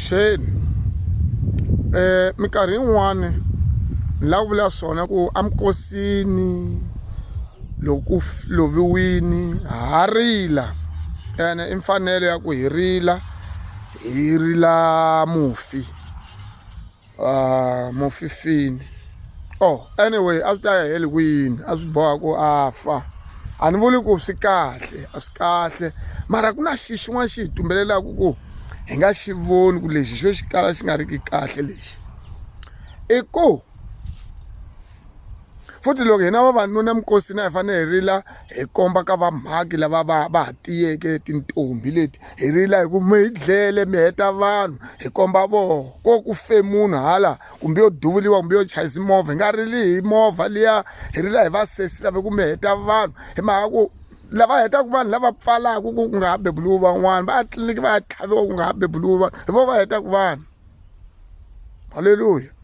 Avuxeni. Minkarhi yin'wani ni lava ku vula swona ku enkosini loko ku loviwini ha rila ene i mfanelo ya ku hi rila mufi mufifini. Anyway a swi ta ya heli kwini, a swi boha ku a fa. A ni vuli ku swi kahle, a swi kahle, mara ku na xin'wana xi hi tumbelelaku ku hi nga xi voni ku lexi xo xi kala xi nga ri ki kahle lexi. I ku futhi loko hina vavanuna enkosini hi fanele hi rila hi komba ka vamhaki lava va ha tiyeke tintombi leti, hi rila hi ku mi hi dlele mi heta vanhu, hi komba voho ko ku fe munhu hala kumbe yo duvuriwa kumbe yo chayisa movha. Hi nga rili hi movha liya, hi rila hi vasesi lava ku mi heta vanhu hi mhaka ku lava hetaka vanhu lava pfalaka ku nga ha bebuliwi van'wana, va ya tliliniki va ya tlhaviwa ku nga ha bebuliwi vanhu, hi vo va hetaka vanhu. Haleluya.